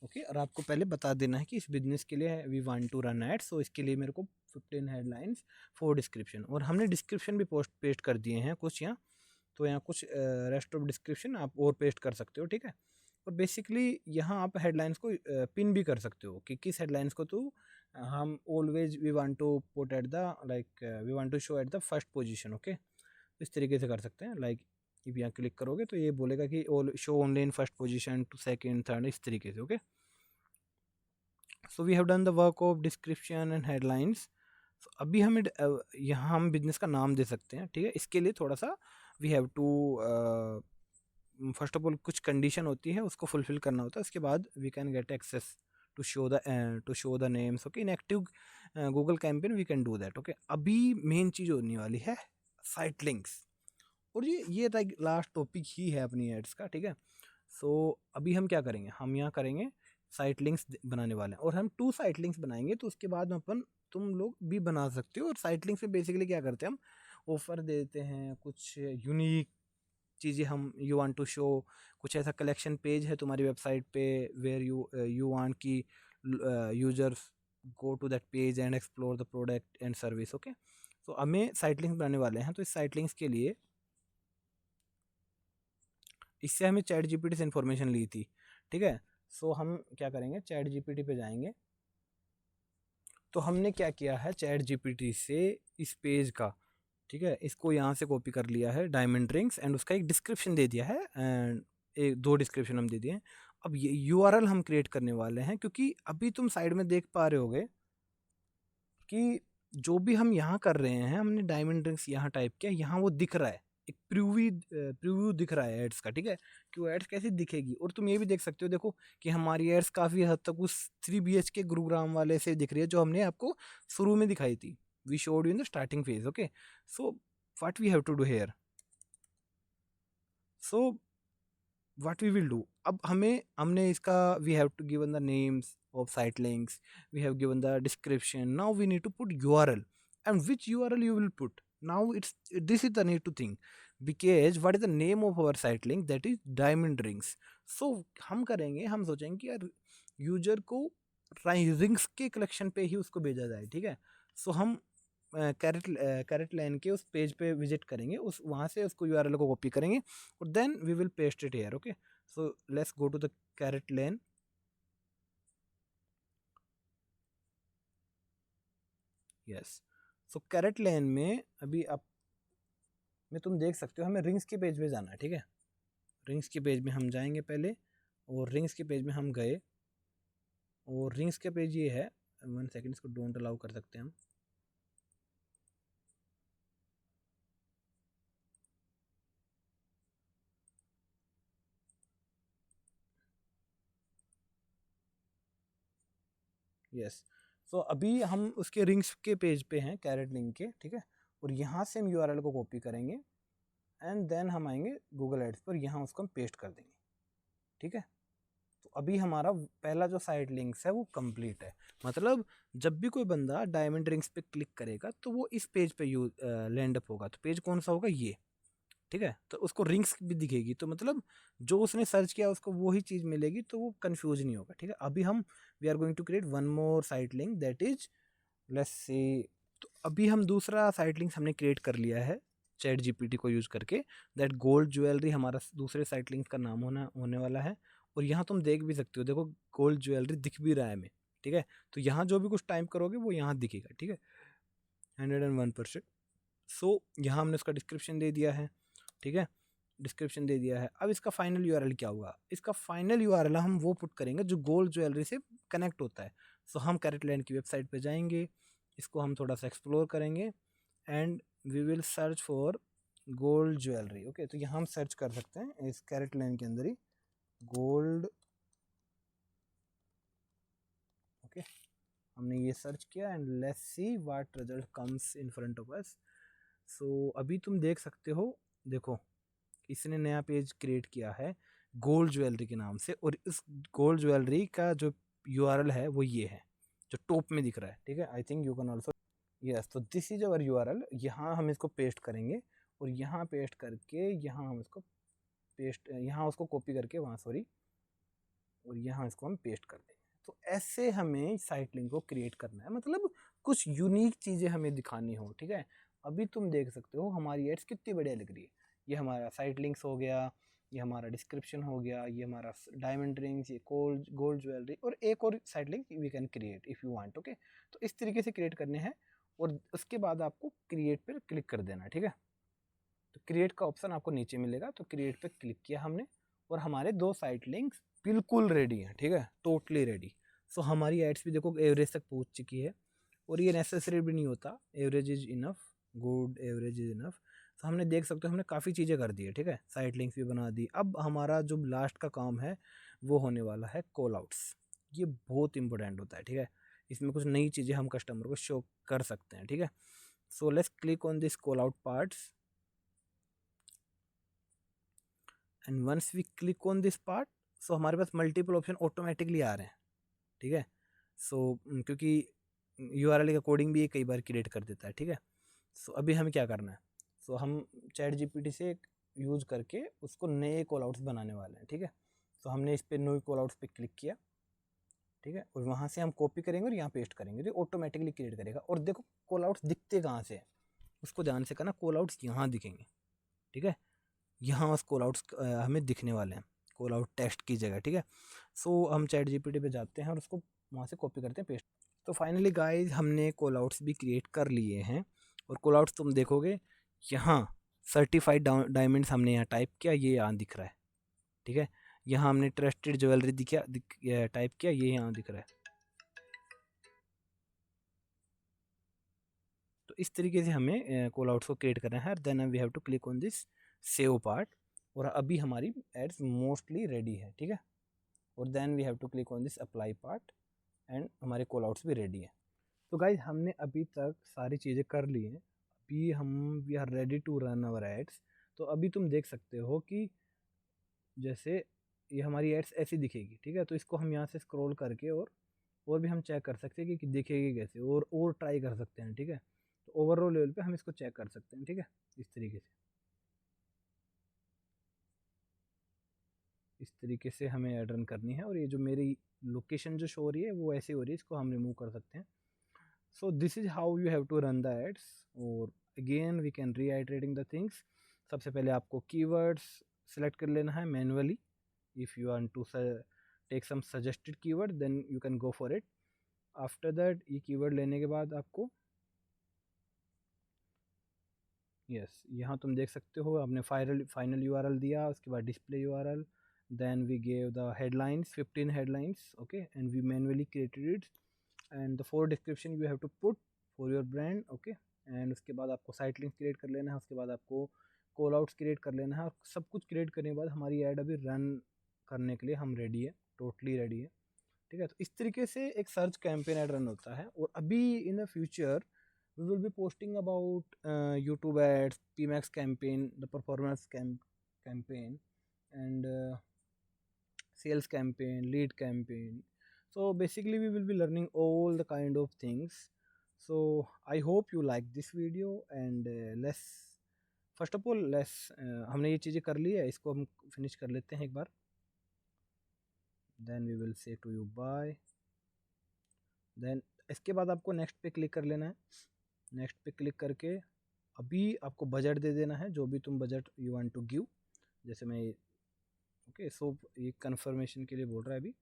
ओके, और आपको पहले बता देना है कि इस बिजनेस के लिए we want to run ads, so इसके लिए मेरे को 15 हेडलाइंस 4 डिस्क्रिप्शन, और हमने डिस्क्रिप्शन भी पेस्ट कर दिए हैं कुछ यहाँ। तो यहाँ कुछ रेस्ट ऑफ डिस्क्रिप्शन आप और पेस्ट कर सकते हो। ठीक है, और बेसिकली यहाँ आप हेडलाइंस को पिन भी कर सकते हो कि किस हेडलाइंस को तो हम always we want to put at the like we want to show at the first position. Okay, इस तरीके से कर सकते हैं। लाइक if यहाँ क्लिक करोगे तो ये बोलेगा कि show only in first position to second third, इस तरीके से। Okay, so we have done the work of description and headlines. अभी हमें यहाँ हम बिजनेस का नाम दे सकते हैं। ठीक है, इसके लिए थोड़ा सा we have to first of all कुछ कंडीशन होती है, उसको फुलफिल करना होता है। उसके बाद we can get access to show the names. Okay, in active Google campaign we can do that. Okay, अभी मेन चीज़ होने वाली है साइट लिंक्स, और ये लास्ट टॉपिक ही है अपनी एड्स का। ठीक है, सो अभी हम क्या करेंगे, हम यहाँ करेंगे साइट लिंक्स बनाने वाले हैं, और हम 2 साइट लिंक्स बनाएंगे। तो उसके बाद अपन तुम लोग भी बना सकते हो। और साइट लिंक्स में बेसिकली क्या करते हैं, हम ऑफर देते हैं, कुछ यूनिक चीज़ें हम यू वांट टू शो, कुछ ऐसा कलेक्शन पेज है तुम्हारी वेबसाइट पे वेयर यू वांट की users go to that page and explore the product and service. Okay, तो हमें साइट लिंक्स बनाने वाले हैं। तो इस साइट लिंक्स के लिए इससे हमें चैट GPT से इन्फॉर्मेशन ली थी। ठीक है, सो हम क्या करेंगे, चैट GPT पे जाएंगे। तो हमने क्या किया है, चैट GPT से इस पेज का, ठीक है, इसको यहाँ से कॉपी कर लिया है, डायमंड रिंग्स, एंड उसका एक डिस्क्रिप्शन दे दिया है, एंड 2 डिस्क्रिप्शन हम दे दिए हैं। अब ये URL हम क्रिएट करने वाले हैं, क्योंकि अभी तुम साइड में देख पा रहे होगे कि जो भी हम यहाँ कर रहे हैं, हमने डायमंड रिंग्स यहाँ टाइप किया, यहाँ वो दिख रहा है, एक प्रीव्यू दिख रहा है एड्स का। ठीक है, कि वो एड्स कैसे दिखेगी। और तुम ये भी देख सकते हो, देखो कि हमारी एड्स काफ़ी हद तक उस 3 BHK गुरुग्राम वाले से दिख रही है, जो हमने आपको शुरू में दिखाई थी। We showed you in the starting phase. Okay, so what we have to do here, so what we will do, अब हमने इसका we have to given the names of site links, we have given the description. Now we need to put URL, and which URL you will put. Now this is the need to think, because what is the name of our site link, that is diamond rings. So हम करेंगे, हम सोचेंगे कि यार user को rings के collection पे ही उसको भेजा जाए, ठीक है। सो हम कैरेट लाइन के उस पेज पे विजिट करेंगे, उस वहाँ से उसको यूआरएल को कॉपी करेंगे और then we will paste it here. Okay, so let's go to the carat line. Yes, so carat line में अभी आप में तुम देख सकते हो हमें रिंग्स के पेज पे जाना है, ठीक है। रिंग्स के पेज में हम जाएंगे पहले, और रिंग्स के पेज में हम गए, और रिंग्स के पेज ये है, 1 सेकेंड, इसको डोंट अलाउ कर सकते हैं हम। यस, सो अभी हम उसके रिंग्स के पेज पे हैं, कैरेट लिंक के, ठीक है। और यहाँ से हम यूआरएल को कॉपी करेंगे एंड देन हम आएंगे गूगल एड्स पर, यहाँ उसको हम पेस्ट कर देंगे, ठीक है। तो अभी हमारा पहला जो साइट लिंक्स है वो कंप्लीट है। मतलब जब भी कोई बंदा डायमंड रिंग्स पे क्लिक करेगा तो वो इस पेज पे लैंड अप होगा। तो पेज कौन सा होगा, ये, ठीक है। तो उसको रिंग्स भी दिखेगी, तो मतलब जो उसने सर्च किया उसको वही चीज़ मिलेगी, तो वो कंफ्यूज नहीं होगा, ठीक है। अभी हम we are going to create one more site link, that is, let's say, तो अभी हम दूसरा साइट लिंक हमने क्रिएट कर लिया है चैट जीपीटी को यूज़ करके। दैट गोल्ड ज्वेलरी हमारा दूसरे साइट लिंक का नाम होने वाला है। और यहाँ तुम देख भी सकते हो, देखो गोल्ड ज्वेलरी दिख भी रहा है हमें, ठीक है। तो यहाँ जो भी कुछ टाइप करोगे वो यहाँ दिखेगा, ठीक है, 101%। सो यहाँ हमने उसका डिस्क्रिप्शन दे दिया है, ठीक है, डिस्क्रिप्शन दे दिया है। अब इसका फाइनल यूआरएल क्या होगा, इसका फाइनल यूआरएल हम वो पुट करेंगे जो गोल्ड ज्वेलरी से कनेक्ट होता है। सो हम कैरेट लैंड की वेबसाइट पे जाएंगे, इसको हम थोड़ा सा एक्सप्लोर करेंगे and we will search for gold jewellery. Okay, तो यहाँ हम सर्च कर सकते हैं इस कैरेट लैंड के अंदर ही गोल्ड। ओके, हमने ये सर्च किया and let's see what result comes in front of us. So अभी तुम देख सकते हो, देखो इसने नया पेज क्रिएट किया है गोल्ड ज्वेलरी के नाम से, और इस गोल्ड ज्वेलरी का जो यूआरएल है वो ये है जो टॉप में दिख रहा है, ठीक है। I think you can also, yes, तो दिस इज अवर यूआरएल। यहाँ हम इसको पेस्ट करेंगे, और यहाँ पेस्ट करके यहाँ हम इसको पेस्ट, यहाँ उसको कॉपी करके वहाँ, सॉरी, और यहाँ इसको हम पेस्ट कर देंगे। तो ऐसे हमें साइट लिंक को क्रिएट करना है, मतलब कुछ यूनिक चीज़ें हमें दिखानी हो, ठीक है। अभी तुम देख सकते हो हमारी एड्स कितनी बढ़िया लग रही है। ये हमारा साइट लिंक्स हो गया, ये हमारा डिस्क्रिप्शन हो गया, ये हमारा डायमंड रिंग्स, ये गोल्ड गोल्ड ज्वेलरी, और एक और site link we can create if you want. Okay, तो इस तरीके से क्रिएट करने हैं, और उसके बाद आपको क्रिएट पर क्लिक कर देना है, ठीक है। तो क्रिएट का ऑप्शन आपको नीचे मिलेगा, तो क्रिएट पे क्लिक किया हमने, और हमारे दो साइट लिंक्स बिल्कुल रेडी हैं, ठीक है, टोटली रेडी। सो हमारी एड्स भी देखो एवरेज तक पहुंच चुकी है, और ये नेसेसरी भी नहीं होता, average is enough, good average is enough. तो हमने देख सकते हो हमने काफ़ी चीज़ें कर दी है, ठीक है, साइट लिंक्स भी बना दी। अब हमारा जो लास्ट का काम है वो होने वाला है कॉल आउट्स। ये बहुत इंपॉर्टेंट होता है, ठीक है। इसमें कुछ नई चीज़ें हम कस्टमर को शो कर सकते हैं, ठीक है। So let's click on this call out parts, and once we click on this part, so हमारे पास मल्टीपल ऑप्शन ऑटोमेटिकली आ रहे हैं, ठीक है। सो क्योंकि यूआरएल का कोडिंग भी ये कई बार क्रिएट कर देता है, ठीक है। सो अभी हमें क्या करना है, सो हम चैट जीपीटी से यूज़ करके उसको नए कॉल आउट्स बनाने वाले हैं, ठीक है। तो हमने इस पे न्यू कॉल आउट्स पे क्लिक किया, ठीक है, और वहाँ से हम कॉपी करेंगे और यहाँ पेस्ट करेंगे, तो ऑटोमेटिकली क्रिएट करेगा। और देखो कॉल आउट्स दिखते कहाँ से हैं, उसको ध्यान से करना, कॉल आउट्स यहाँ दिखेंगे, ठीक है। यहाँ उस कॉल आउट्स हमें दिखने वाले हैं, कॉल आउट टेक्स्ट की जगह, ठीक है। सो हम चैट जीपीटी पे जाते हैं और उसको वहाँ से कॉपी करते हैं, पेस्ट। तो फाइनली गाइस हमने कॉल आउट्स भी क्रिएट कर लिए हैं, और कॉल आउट्स तुम देखोगे यहाँ सर्टिफाइड डायमंड्स हमने यहाँ टाइप किया, ये यहाँ दिख रहा है, ठीक है। यहाँ हमने ट्रस्टेड ज्वेलरी टाइप किया, ये यहाँ दिख रहा है। तो इस तरीके से हमें कॉल आउट्स को क्रिएट करना है। Then we have to click on this save part, और अभी हमारी एड्स मोस्टली रेडी है, ठीक है। और then we have to click on this apply part, and हमारे कॉल आउट्स भी रेडी है। तो गाइज हमने अभी तक सारी चीज़ें कर ली हैं, अभी हम we are ready to run our ads. तो अभी तुम देख सकते हो कि जैसे ये हमारी एड्स ऐसी दिखेगी, ठीक है। तो इसको हम यहाँ से स्क्रॉल करके और भी हम चेक कर सकते हैं कि दिखेगी कैसे, और ट्राई कर सकते हैं, ठीक है। तो ओवरऑल लेवल पे हम इसको चेक कर सकते हैं, ठीक है, इस तरीके से। इस तरीके से हमें ऐड रन करनी है, और ये जो मेरी लोकेशन जो शो हो रही है वो ऐसे हो रही है, इसको हम रिमूव कर सकते हैं. So this is how you have to run the ads. और again we can reiterating the things. सबसे पहले आपको कीवर्ड्स सेलेक्ट कर लेना है manually. If you want to take some suggested keyword then you can go for it. After that ये keyword लेने के बाद आपको यहाँ तुम देख सकते हो आपने फाइनल यूआरएल दिया, उसके बाद display URL, then we gave the headlines, 15 headlines, okay, and we manually created it, and the 4 description you have to put for your brand, okay. and उसके बाद आपको साइट लिंक क्रिएट कर लेना है, उसके बाद आपको कॉल आउट्स क्रिएट कर लेना है, और सब कुछ क्रिएट करने के बाद हमारी ऐड अभी रन करने के लिए हम रेडी है, टोटली रेडी है. ठीक है, तो इस तरीके से एक सर्च कैंपेन ऐड रन होता है. और अभी in the future we will be posting about YouTube ads, PMAX campaign, the performance campaign, and sales campaign, lead campaign. So basically we will be learning all the kind of things. So I hope you like this video, and let's first of all let's हमने ये चीज़ें कर ली है, इसको हम finish कर लेते हैं एक बार. Then we will say to you bye. Then इसके बाद आपको नेक्स्ट पे क्लिक कर लेना है. नेक्स्ट पे क्लिक करके अभी आपको बजट दे देना है, जो भी तुम budget you want to give. जैसे मैं ओके सो ये कन्फर्मेशन के लिए बोल रहा है अभी.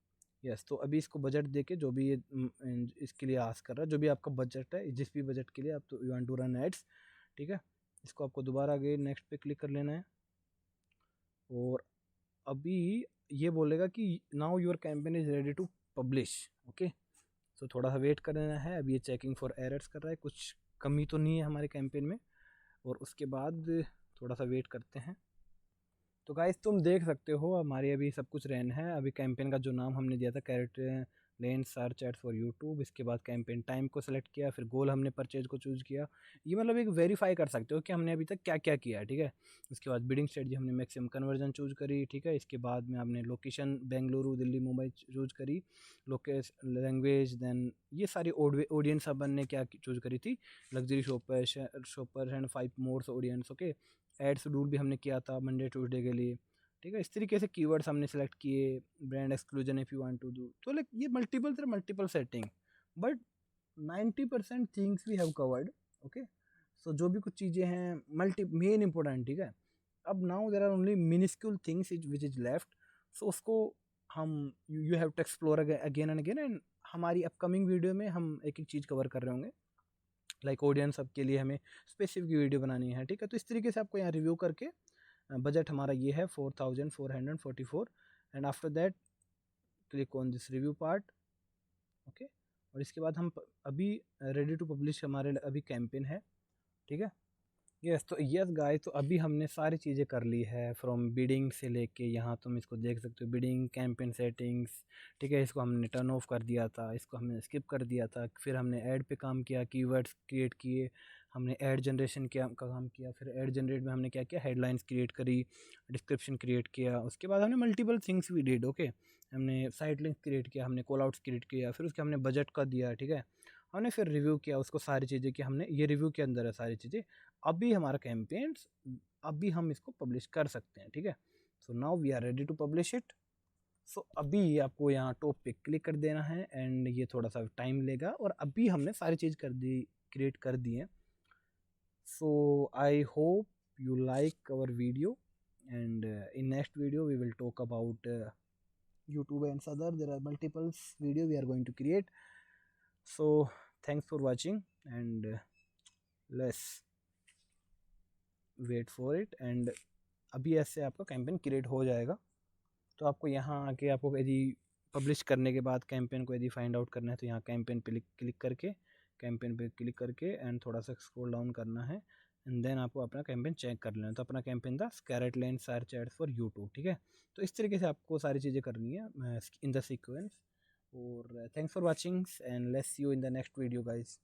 यस, तो अभी इसको बजट दे के जो भी ये इसके लिए आस्क कर रहा है, जो भी आपका बजट है, जिस भी बजट के लिए आप तो you want to run ads. ठीक है, इसको आपको दोबारा आगे नेक्स्ट पे क्लिक कर लेना है. और अभी ये बोलेगा कि now your campaign is ready to publish. Okay, so थोड़ा सा वेट कर लेना है. अभी ये चेकिंग फॉर एरर्स कर रहा है, कुछ कमी तो नहीं है हमारे कैंपेन में. और उसके बाद थोड़ा सा वेट करते हैं. तो गाइस तुम देख सकते हो हमारे अभी सब कुछ रन है. अभी कैंपेन का जो नाम हमने दिया था carat lane search ads for YouTube, इसके बाद कैंपेन टाइम को सेलेक्ट किया, फिर गोल हमने परचेज को चूज़ किया. ये मतलब एक वेरीफाई कर सकते हो कि हमने अभी तक क्या क्या किया है. ठीक है, उसके बाद बिडिंग स्ट्रेटजी हमने मैक्सिमम कन्वर्जन चूज़ करी. ठीक है, इसके बाद में आपने लोकेशन बेंगलुरु, दिल्ली, मुंबई चूज़ करी. लोकेशन, लैंग्वेज, देन ये सारी ऑडियंस अपन ने क्या चूज़ करी थी, luxury shoppers and 5 more's audience. Okay, ad schedule भी हमने किया था मंडे ट्यूसडे के लिए. ठीक है, इस तरीके से कीवर्ड्स हमने सेलेक्ट किए. Brand exclusion if you want to do, तो लाइक ये multiple setting, but 90% things we have covered. Okay, so जो भी कुछ चीज़ें हैं मेन इंपॉर्टेंट. ठीक है, अब now there are only miniscule things which is left. So उसको हम you have to explore again and again. And हमारी अपकमिंग वीडियो में हम एक एक चीज़ कवर कर रहे होंगे. लाइक ऑडियंस सब के लिए हमें स्पेसिफिक वीडियो बनानी है. ठीक है, तो इस तरीके से आपको यहाँ रिव्यू करके बजट हमारा ये है 4444. And after that click on this review part. Okay, और इसके बाद हम अभी रेडी टू पब्लिश हमारे अभी कैंपेन है. ठीक है, यस, तो यस गाइस, तो अभी हमने सारी चीज़ें कर ली है फ्रॉम बिडिंग से लेके यहाँ तुम इसको देख सकते हो, बिडिंग, कैंपेन सेटिंग्स. ठीक है, इसको हमने टर्न ऑफ कर दिया था, इसको हमने स्किप कर दिया था. फिर हमने ऐड पे काम किया, कीवर्ड्स क्रिएट किए, हमने ऐड जनरेशन का काम किया. फिर ऐड जनरेट में हमने क्या किया, हेडलाइंस क्रिएट करी, डिस्क्रिप्शन क्रिएट किया. उसके बाद हमने multiple things we did. Okay, हमने साइट लिंक क्रिएट किया, हमने कॉल आउट्स क्रिएट किया, फिर उसके हमने बजट का दिया. ठीक है, हमने फिर रिव्यू किया उसको, सारी चीज़ें कि हमने ये रिव्यू के अंदर है सारी चीज़ें. अभी हमारा कैंपेन्स अभी हम इसको पब्लिश कर सकते हैं. ठीक है, so now we are ready to publish it. So अभी आपको यहाँ टॉप पे क्लिक कर देना है, एंड ये थोड़ा सा टाइम लेगा. और अभी हमने सारी चीज़ क्रिएट कर दी है. So I hope you like our video, and in next video we will talk about YouTube and other. There are multiple video we are going to create. So thanks for watching, and let's wait for it. and अभी ऐसे आपका campaign create हो जाएगा. तो आपको यहाँ आके आपको यदि पब्लिश करने के बाद कैंपेन को यदि फाइंड आउट करना है, तो यहाँ कैंपेन पे कैंपेन पे क्लिक करके एंड थोड़ा सा स्क्रॉल डाउन करना है. एंड देन आपको अपना कैंपेन चेक कर लेना. तो अपना कैंपेन था carat lane search ads for YouTube. ठीक है, तो इस तरीके से आपको सारी चीज़ें करनी है इन द सीक्वेंस. और thanks for watching, and let's C you in the next video guys.